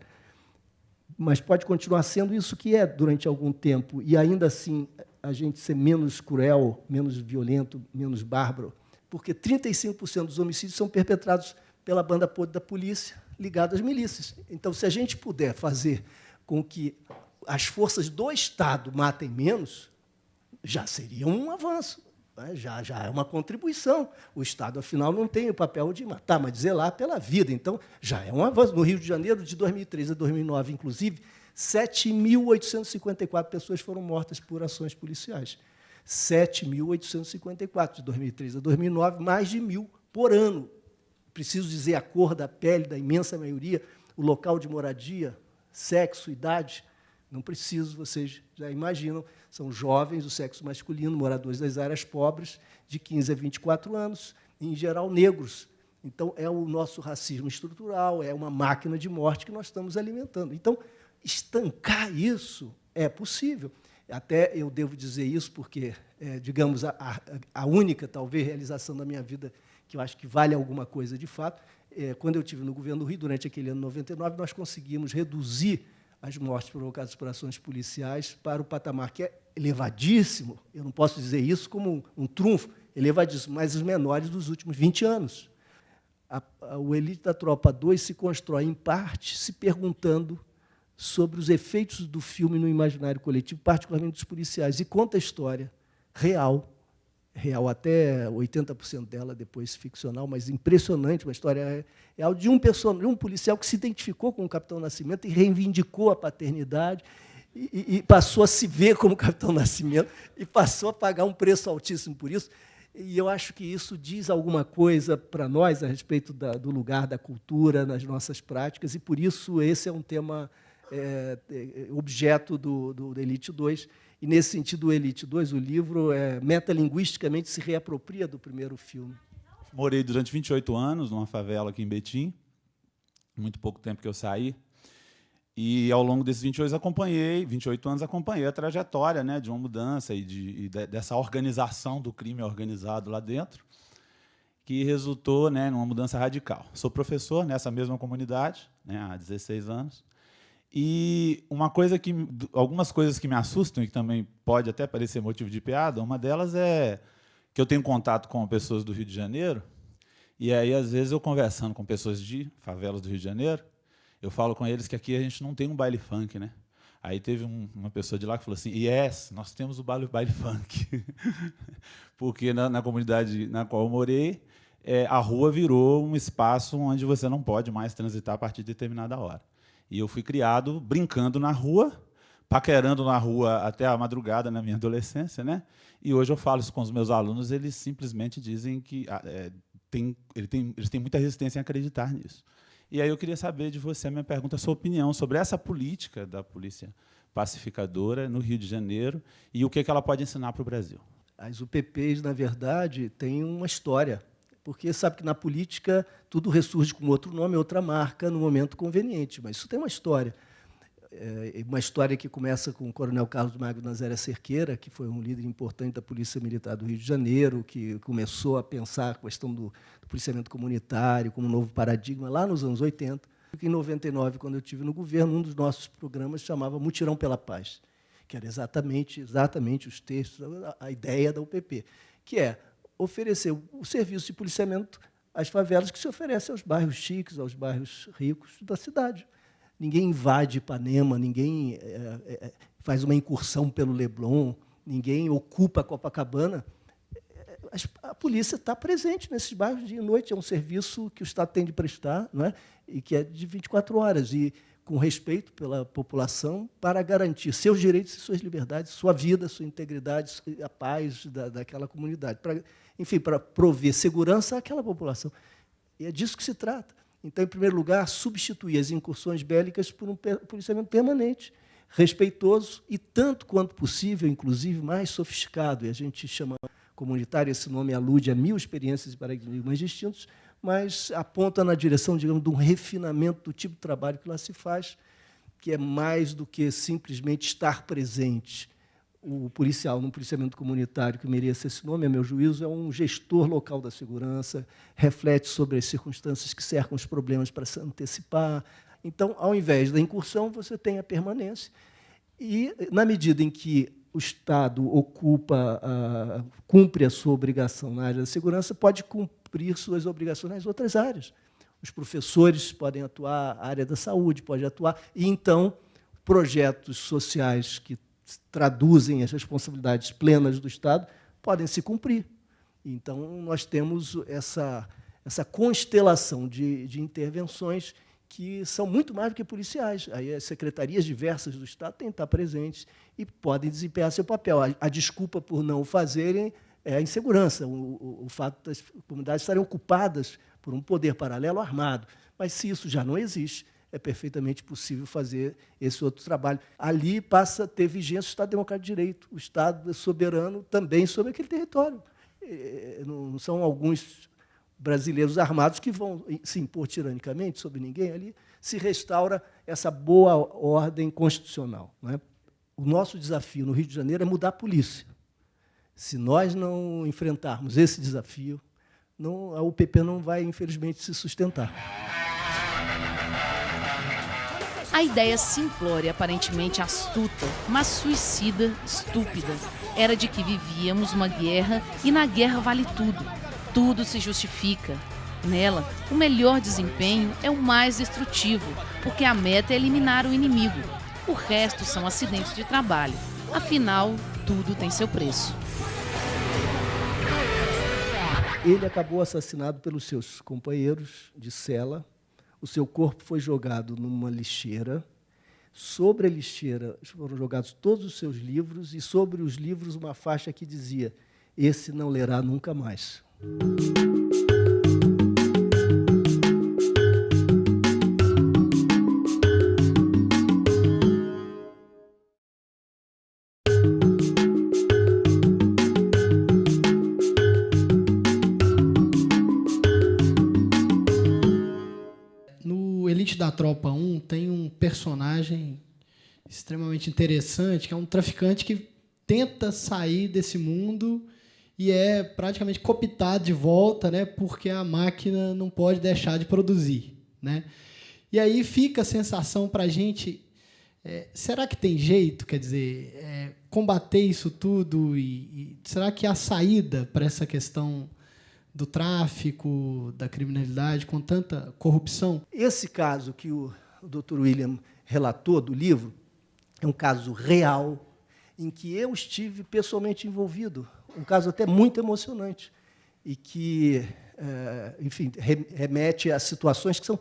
Mas pode continuar sendo isso que é durante algum tempo, e ainda assim a gente ser menos cruel, menos violento, menos bárbaro, porque 35% dos homicídios são perpetrados pela banda podre da polícia, ligada às milícias. Então, se a gente puder fazer com que as forças do Estado matem menos, já seria um avanço, né? Já é uma contribuição. O Estado, afinal, não tem o papel de matar, mas de zelar pela vida. Então, já é um avanço. No Rio de Janeiro, de 2003 a 2009, inclusive, 7.854 pessoas foram mortas por ações policiais. 7.854, de 2003 a 2009, mais de 1.000 por ano. Preciso dizer a cor da pele da imensa maioria, o local de moradia, sexo, idade. Não preciso, vocês já imaginam. São jovens do sexo masculino, moradores das áreas pobres, de 15 a 24 anos, em geral negros. Então, é o nosso racismo estrutural, é uma máquina de morte que nós estamos alimentando. Então, estancar isso é possível. Até eu devo dizer isso porque, digamos, a única, talvez, realização da minha vida que eu acho que vale alguma coisa de fato, quando eu estive no governo do Rio, durante aquele ano 99, nós conseguimos reduzir as mortes provocadas por ações policiais para o patamar que é elevadíssimo, eu não posso dizer isso como um trunfo, elevadíssimo, mas os menores dos últimos 20 anos. O Elite da Tropa 2 se constrói, em parte, se perguntando sobre os efeitos do filme no imaginário coletivo, particularmente dos policiais, e conta a história real até 80% dela, depois ficcional, mas impressionante, uma história real de um policial que se identificou com o Capitão Nascimento e reivindicou a paternidade, e passou a se ver como Capitão Nascimento, e passou a pagar um preço altíssimo por isso. E eu acho que isso diz alguma coisa para nós a respeito do lugar da cultura nas nossas práticas, e, por isso, esse é um tema objeto do Elite 2. E, nesse sentido, o Elite 2, o livro, metalinguisticamente se reapropria do primeiro filme. Morei durante 28 anos numa favela aqui em Betim, muito pouco tempo que eu saí. E, ao longo desses 28 anos, acompanhei a trajetória, né, de uma mudança e dessa organização do crime organizado lá dentro, que resultou, né, numa mudança radical. Sou professor nessa mesma comunidade, né, há 16 anos. E algumas coisas que me assustam e que também pode até parecer motivo de piada, uma delas é que eu tenho contato com pessoas do Rio de Janeiro, e aí, às vezes, eu conversando com pessoas de favelas do Rio de Janeiro, eu falo com eles que aqui a gente não tem um baile funk, né? Aí teve uma pessoa de lá que falou assim: yes, nós temos o baile funk. Porque na comunidade na qual eu morei, a rua virou um espaço onde você não pode mais transitar a partir de determinada hora. E eu fui criado brincando na rua, paquerando na rua até a madrugada na minha adolescência, né? E hoje eu falo isso com os meus alunos, eles simplesmente dizem que eles têm muita resistência em acreditar nisso. E aí eu queria saber de você, a minha pergunta, a sua opinião sobre essa política da polícia pacificadora no Rio de Janeiro e o que ela pode ensinar para o Brasil. As UPPs, na verdade, têm uma história, porque sabe que na política tudo ressurge com outro nome, outra marca, no momento conveniente, mas isso tem uma história. Uma história que começa com o coronel Carlos Magno Nazaré Cerqueira, que foi um líder importante da Polícia Militar do Rio de Janeiro, que começou a pensar a questão do policiamento comunitário como um novo paradigma lá nos anos 80. Em 99, quando eu estive no governo, um dos nossos programas chamava Mutirão pela Paz, que era exatamente os textos, a ideia da UPP, que é oferecer o serviço de policiamento às favelas que se oferece aos bairros chiques, aos bairros ricos da cidade. Ninguém invade Ipanema, ninguém faz uma incursão pelo Leblon, ninguém ocupa Copacabana. A polícia está presente nesses bairros dia e noite. É um serviço que o Estado tem de prestar, não é? E que é de 24 horas, e com respeito pela população, para garantir seus direitos e suas liberdades, sua vida, sua integridade, a paz daquela comunidade. Enfim, para prover segurança àquela população. E é disso que se trata. Então, em primeiro lugar, substituir as incursões bélicas por um policiamento permanente, respeitoso e, tanto quanto possível, inclusive, mais sofisticado. E a gente chama comunitário, esse nome alude a 1000 experiências e paradigmas distintos, mas aponta na direção, digamos, de um refinamento do tipo de trabalho que lá se faz, que é mais do que simplesmente estar presente. O policial, num policiamento comunitário que mereça esse nome, a meu juízo, é um gestor local da segurança, reflete sobre as circunstâncias que cercam os problemas para se antecipar. Então, ao invés da incursão, você tem a permanência. E, na medida em que o Estado cumpre a sua obrigação na área da segurança, pode cumprir suas obrigações nas outras áreas. Os professores podem atuar, a área da saúde pode atuar, e, então, projetos sociais que traduzem as responsabilidades plenas do Estado podem se cumprir. Então, nós temos essa constelação de intervenções que são muito mais do que policiais. Aí as secretarias diversas do Estado têm que estar presentes e podem desempenhar seu papel. A desculpa por não o fazerem é a insegurança, o fato das comunidades estarem ocupadas por um poder paralelo armado. Mas, se isso já não existe, é perfeitamente possível fazer esse outro trabalho. Ali passa a ter vigência o Estado Democrático de Direito. O Estado é soberano também sobre aquele território. Não são alguns brasileiros armados que vão se impor tiranicamente sobre ninguém. Ali se restaura essa boa ordem constitucional, não é? O nosso desafio no Rio de Janeiro é mudar a polícia. Se nós não enfrentarmos esse desafio, a UPP não vai, infelizmente, se sustentar. A ideia simplória, aparentemente astuta, mas suicida, estúpida, era de que vivíamos uma guerra e na guerra vale tudo. Tudo se justifica. Nela, o melhor desempenho é o mais destrutivo, porque a meta é eliminar o inimigo. O resto são acidentes de trabalho. Afinal, tudo tem seu preço. Ele acabou assassinado pelos seus companheiros de cela. O seu corpo foi jogado numa lixeira. Sobre a lixeira foram jogados todos os seus livros e sobre os livros uma faixa que dizia: "Esse não lerá nunca mais". No Elite da Tropa 1 tem um personagem extremamente interessante, que é um traficante que tenta sair desse mundo e é praticamente cooptado de volta, né, porque a máquina não pode deixar de produzir, né? E aí fica a sensação para a gente, será que tem jeito, quer dizer, combater isso tudo e será que há saída para essa questão do tráfico, da criminalidade, com tanta corrupção? Esse caso que o Dr. William relatou do livro é um caso real, em que eu estive pessoalmente envolvido, um caso até muito emocionante, e que, enfim, remete a situações que são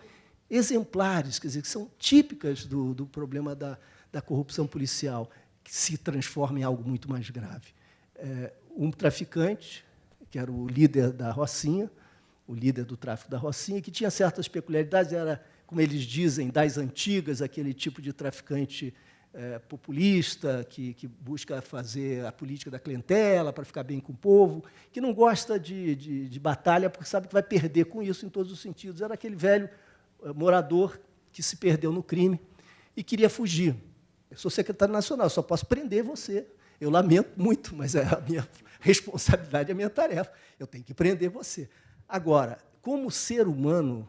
exemplares, quer dizer, que são típicas do problema da corrupção policial, que se transforma em algo muito mais grave. Um traficante, que era o líder da Rocinha, o líder do tráfico da Rocinha, que tinha certas peculiaridades, era, como eles dizem, das antigas, aquele tipo de traficante populista, que busca fazer a política da clientela para ficar bem com o povo, que não gosta de batalha porque sabe que vai perder com isso em todos os sentidos. Era aquele velho morador que se perdeu no crime e queria fugir. Eu sou secretário nacional, só posso prender você. Eu lamento muito, mas é a minha responsabilidade, é a minha tarefa. Eu tenho que prender você. Agora, como ser humano,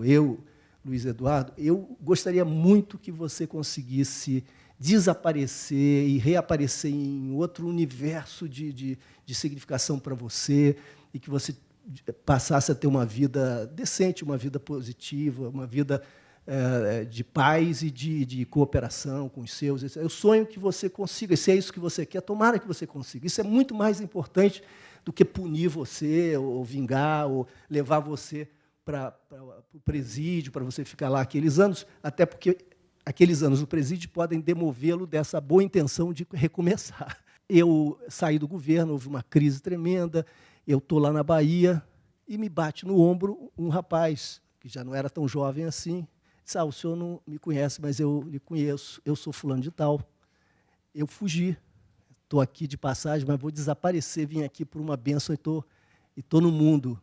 eu, Luiz Eduardo, eu gostaria muito que você conseguisse desaparecer e reaparecer em outro universo de significação para você e que você passasse a ter uma vida decente, uma vida positiva, uma vida de paz e de cooperação com os seus. Eu sonho que você consiga, se é isso que você quer, tomara que você consiga. Isso é muito mais importante do que punir você, ou vingar, ou levar você para o presídio, para você ficar lá aqueles anos, até porque aqueles anos no presídio podem demovê-lo dessa boa intenção de recomeçar. Eu saí do governo, houve uma crise tremenda, eu estou lá na Bahia e me bate no ombro um rapaz, que já não era tão jovem assim. Disse: o senhor não me conhece, mas eu lhe conheço, eu sou fulano de tal. Eu fugi, estou aqui de passagem, mas vou desaparecer, vim aqui por uma bênção e estou no mundo.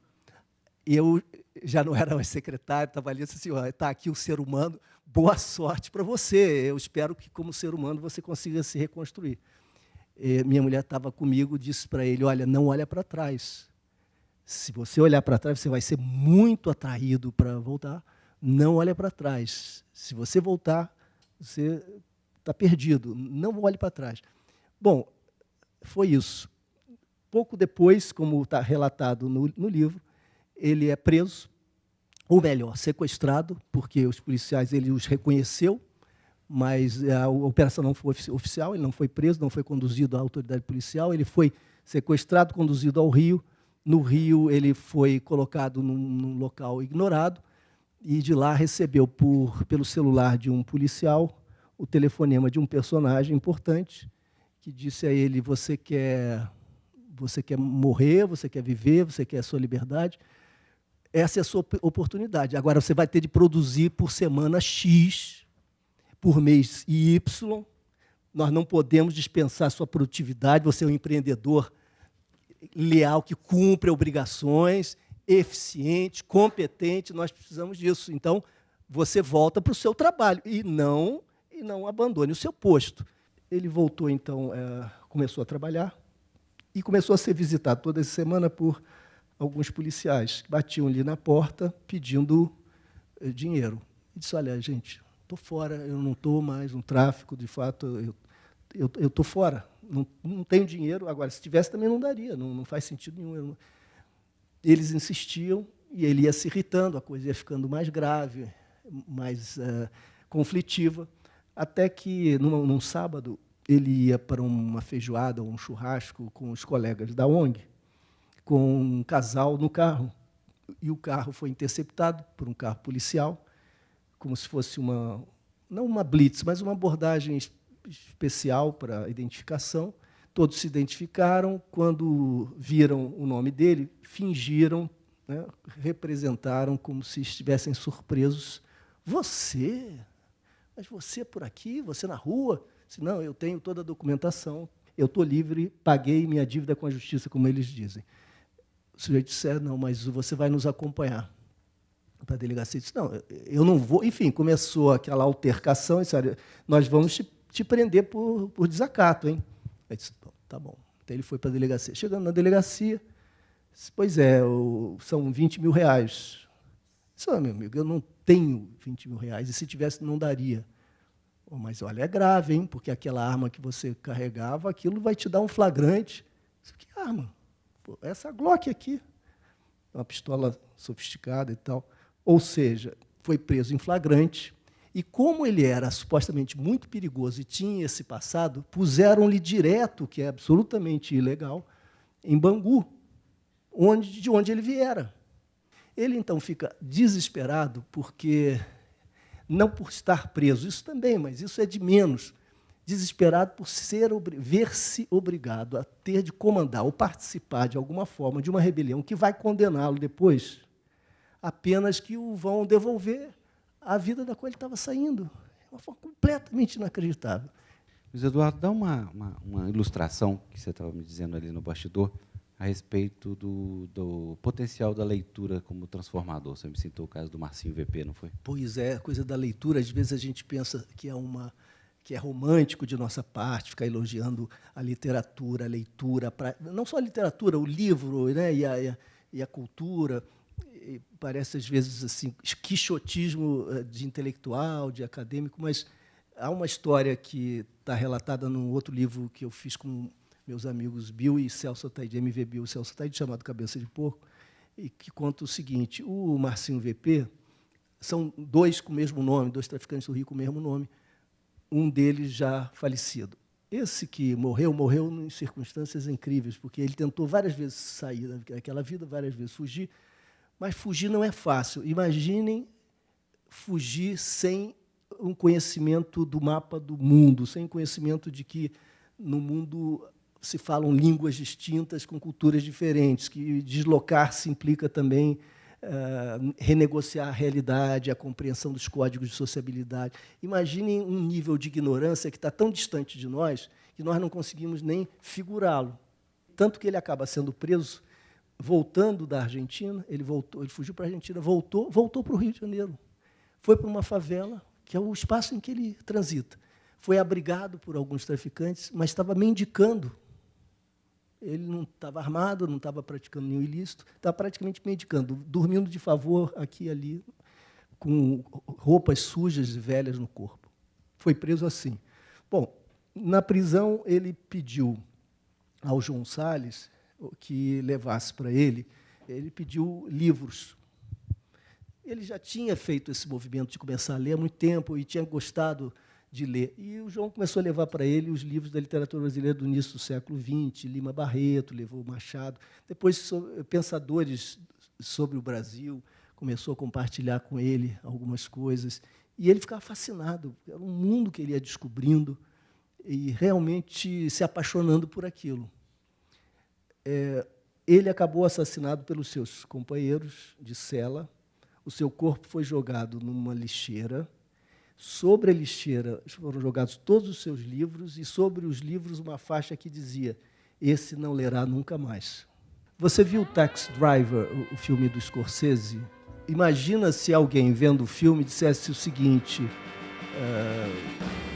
Eu já não era mais secretário, estava ali, disse assim: está aqui o ser humano, boa sorte para você, eu espero que, como ser humano, você consiga se reconstruir. Minha mulher estava comigo, disse para ele: olha, não olha para trás. Se você olhar para trás, você vai ser muito atraído para voltar. Não olha para trás. Se você voltar, você está perdido. Não olhe para trás. Bom, foi isso. Pouco depois, como está relatado no livro, ele é preso, ou melhor, sequestrado, porque os policiais ele os reconheceu, mas a operação não foi oficial, ele não foi preso, não foi conduzido à autoridade policial, ele foi sequestrado, conduzido ao Rio. No Rio, ele foi colocado num local ignorado, e de lá recebeu, pelo celular de um policial, o telefonema de um personagem importante, que disse a ele: você quer morrer, você quer viver, você quer a sua liberdade, essa é a sua oportunidade. Agora você vai ter de produzir por semana X, por mês Y, nós não podemos dispensar a sua produtividade, você é um empreendedor leal, que cumpre obrigações, eficiente, competente, nós precisamos disso. Então, você volta para o seu trabalho e não abandone o seu posto. Ele voltou, então, começou a trabalhar e começou a ser visitado toda semana por alguns policiais que batiam ali na porta pedindo dinheiro. Ele disse: olha, gente, estou fora, eu não estou mais no tráfico, de fato, eu estou fora, não tenho dinheiro. Agora, se tivesse, também não daria, não faz sentido nenhum. Eles insistiam e ele ia se irritando, a coisa ia ficando mais grave, mais conflitiva, até que, num sábado, ele ia para uma feijoada, um churrasco com os colegas da ONG, com um casal no carro. E o carro foi interceptado por um carro policial, como se fosse não uma blitz, mas uma abordagem especial para identificação. Todos se identificaram. Quando viram o nome dele, fingiram, né, representaram como se estivessem surpresos. Você? Mas você por aqui? Você na rua? Disse, não, eu tenho toda a documentação, eu estou livre, paguei minha dívida com a justiça, como eles dizem. O sujeito disse, não, mas você vai nos acompanhar para a delegacia. Disse, não, eu não vou. Enfim, começou aquela altercação, disse, nós vamos te prender por desacato, hein? Eu disse, tá bom. Então ele foi para a delegacia. Chegando na delegacia, disse, pois é, são 20 mil reais. Disse, meu amigo, eu não tenho 20 mil reais, e se tivesse, não daria. Mas, olha, é grave, hein? Porque aquela arma que você carregava, aquilo vai te dar um flagrante. Disse, que arma? Pô, essa Glock aqui. Uma pistola sofisticada e tal. Ou seja, foi preso em flagrante. E como ele era supostamente muito perigoso e tinha esse passado, puseram-lhe direto, que é absolutamente ilegal, em Bangu, de onde ele viera. Ele, então, fica desesperado porque, não por estar preso, isso também, mas isso é de menos, desesperado por ver-se obrigado a ter de comandar ou participar, de alguma forma, de uma rebelião que vai condená-lo depois, apenas que o vão devolver à vida da qual ele estava saindo. É uma forma completamente inacreditável. Luiz Eduardo, dá uma ilustração que você estava me dizendo ali no bastidor a respeito do potencial da leitura como transformador. Você me citou o caso do Marcinho VP, não foi? Pois é, a coisa da leitura, às vezes a gente pensa que é romântico de nossa parte, ficar elogiando a literatura, a leitura, não só a literatura, o livro, né, e a cultura. E parece, às vezes, assim, quixotismo de intelectual, de acadêmico, mas há uma história que está relatada num outro livro que eu fiz com meus amigos Bill e Celso Ataíde, MV Bill e Celso Ataíde, chamado Cabeça de Porco, e que conta o seguinte: o Marcinho VP são dois com o mesmo nome, dois traficantes do Rio com o mesmo nome, um deles já falecido. Esse que morreu em circunstâncias incríveis, porque ele tentou várias vezes sair daquela vida, várias vezes fugir, mas fugir não é fácil. Imaginem fugir sem um conhecimento do mapa do mundo, sem conhecimento de que no mundo se falam línguas distintas com culturas diferentes, que deslocar-se implica também renegociar a realidade, a compreensão dos códigos de sociabilidade. Imaginem um nível de ignorância que está tão distante de nós que nós não conseguimos nem figurá-lo. Tanto que ele acaba sendo preso, voltando da Argentina, ele fugiu para a Argentina, voltou para o Rio de Janeiro. Foi para uma favela, que é o espaço em que ele transita. Foi abrigado por alguns traficantes, mas estava mendicando. Ele não estava armado, não estava praticando nenhum ilícito, estava praticamente mendicando, dormindo de favor aqui e ali, com roupas sujas e velhas no corpo. Foi preso assim. Bom, na prisão, ele pediu ao João Salles que levasse para ele pediu livros. Ele já tinha feito esse movimento de começar a ler há muito tempo e tinha gostado de ler. E o João começou a levar para ele os livros da literatura brasileira do início do século XX, Lima Barreto, levou Machado. Depois, pensadores sobre o Brasil, começou a compartilhar com ele algumas coisas. E ele ficava fascinado. Era um mundo que ele ia descobrindo e realmente se apaixonando por aquilo. Ele acabou assassinado pelos seus companheiros de cela. O seu corpo foi jogado numa lixeira. Sobre a lixeira foram jogados todos os seus livros e, sobre os livros, uma faixa que dizia: esse não lerá nunca mais. Você viu Taxi Driver, o filme do Scorsese? Imagina se alguém, vendo o filme, dissesse o seguinte: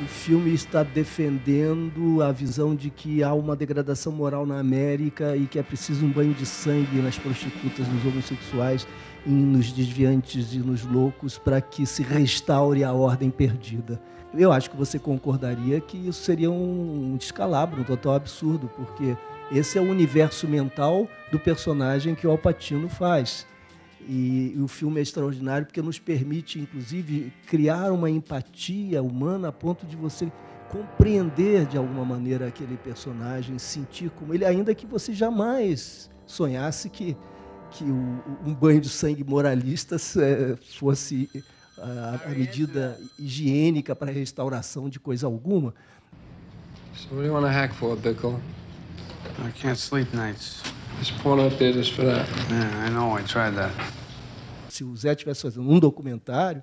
o filme está defendendo a visão de que há uma degradação moral na América e que é preciso um banho de sangue nas prostitutas, nos homossexuais, nos desviantes e nos loucos para que se restaure a ordem perdida. Eu acho que você concordaria que isso seria um descalabro, um total absurdo, porque Esse é o universo mental do personagem que o Al Pacino faz. E o filme é extraordinário porque nos permite, inclusive, criar uma empatia humana a ponto de você compreender, de alguma maneira, aquele personagem, sentir como ele, ainda que você jamais sonhasse que um banho de sangue moralista fosse a medida higiênica para a restauração de coisa alguma. So what do you want to hack for, Bickle? I can't sleep nights. There's porn up there just for that. Yeah, I know. I tried that. Se o Zé estivesse fazendo um documentário,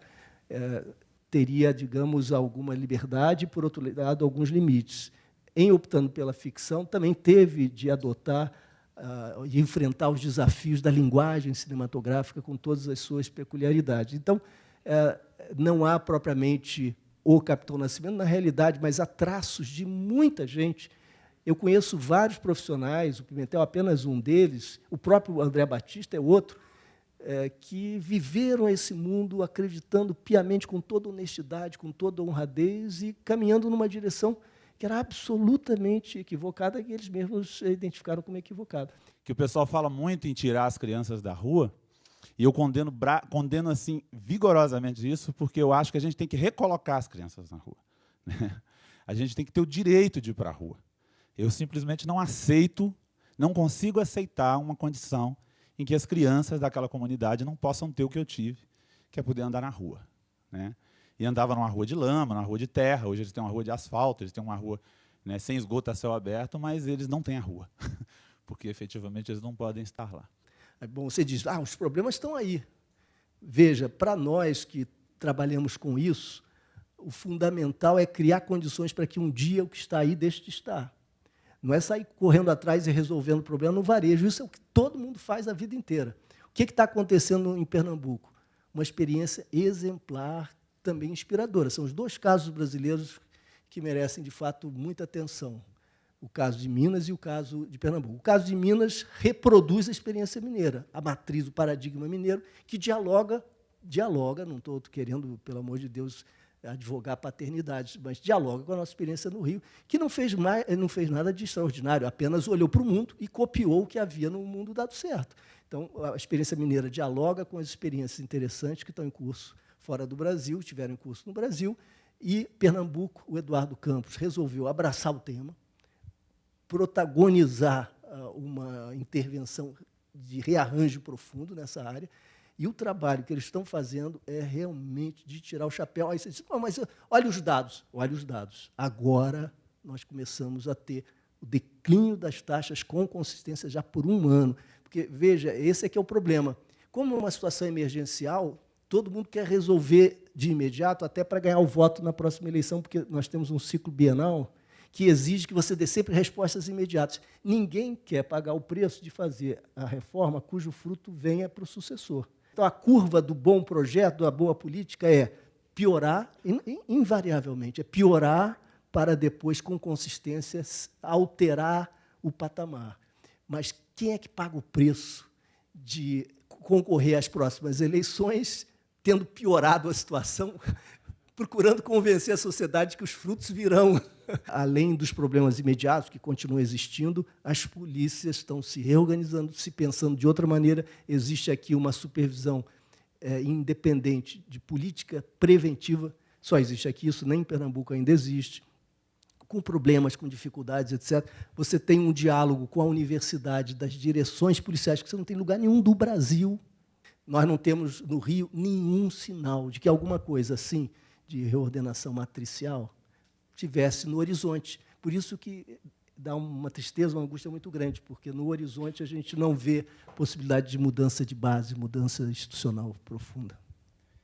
teria, digamos, alguma liberdade e, por outro lado, alguns limites. Em optando pela ficção, também teve de adotar e enfrentar os desafios da linguagem cinematográfica com todas as suas peculiaridades. Então, não há propriamente o Capitão Nascimento, na realidade, mas há traços de muita gente. Eu conheço vários profissionais, o Pimentel é apenas um deles, o próprio André Batista é outro, que viveram esse mundo acreditando piamente, com toda honestidade, com toda honradez e caminhando numa direção que era absolutamente equivocada, que eles mesmos identificaram como equivocada. Que o pessoal fala muito em tirar as crianças da rua, e eu condeno assim, vigorosamente isso, porque eu acho que a gente tem que recolocar as crianças na rua. A gente tem que ter o direito de ir para a rua. Eu simplesmente não aceito, não consigo aceitar uma condição em que as crianças daquela comunidade não possam ter o que eu tive, que é poder andar na rua, né? E andava numa rua de lama, numa rua de terra. Hoje eles têm uma rua de asfalto, eles têm uma rua, né, sem esgoto a céu aberto, mas eles não têm a rua, porque, efetivamente, eles não podem estar lá. Bom, você diz, os problemas estão aí. Veja, para nós que trabalhamos com isso, o fundamental é criar condições para que um dia o que está aí deixe de estar. Não é sair correndo atrás e resolvendo o problema no varejo. Isso é o que todo mundo faz a vida inteira. O que está acontecendo em Pernambuco? Uma experiência exemplar, também inspiradora. São os dois casos brasileiros que merecem, de fato, muita atenção. O caso de Minas e o caso de Pernambuco. O caso de Minas reproduz a experiência mineira, a matriz do paradigma mineiro, que dialoga, não estou querendo, pelo amor de Deus, advogar paternidade, mas dialoga com a nossa experiência no Rio, que não fez nada de extraordinário, apenas olhou para o mundo e copiou o que havia no mundo dado certo. Então, a experiência mineira dialoga com as experiências interessantes que estão em curso fora do Brasil, tiveram em curso no Brasil, e Pernambuco, o Eduardo Campos resolveu abraçar o tema, protagonizar uma intervenção de rearranjo profundo nessa área, e o trabalho que eles estão fazendo é realmente de tirar o chapéu. Aí você diz, mas olha os dados. Olha os dados. Agora nós começamos a ter o declínio das taxas com consistência já por um ano. Porque, veja, esse é que é o problema. Como é uma situação emergencial, todo mundo quer resolver de imediato, até para ganhar o voto na próxima eleição, porque nós temos um ciclo bienal que exige que você dê sempre respostas imediatas. Ninguém quer pagar o preço de fazer a reforma cujo fruto venha para o sucessor. Então, a curva do bom projeto, da boa política, é piorar, invariavelmente, é piorar para depois, com consistência, alterar o patamar. Mas quem é que paga o preço de concorrer às próximas eleições, tendo piorado a situação, procurando convencer a sociedade que os frutos virão? Além dos problemas imediatos que continuam existindo, as polícias estão se reorganizando, se pensando de outra maneira. Existe aqui uma supervisão independente de política preventiva, só existe aqui, isso nem em Pernambuco ainda existe, com problemas, com dificuldades, etc. Você tem um diálogo com a universidade, das direções policiais, que você não tem em lugar nenhum do Brasil. Nós não temos, no Rio, nenhum sinal de que alguma coisa assim, de reordenação matricial, tivesse no horizonte. Por isso que dá uma tristeza, uma angústia muito grande, porque no horizonte a gente não vê possibilidade de mudança de base, mudança institucional profunda.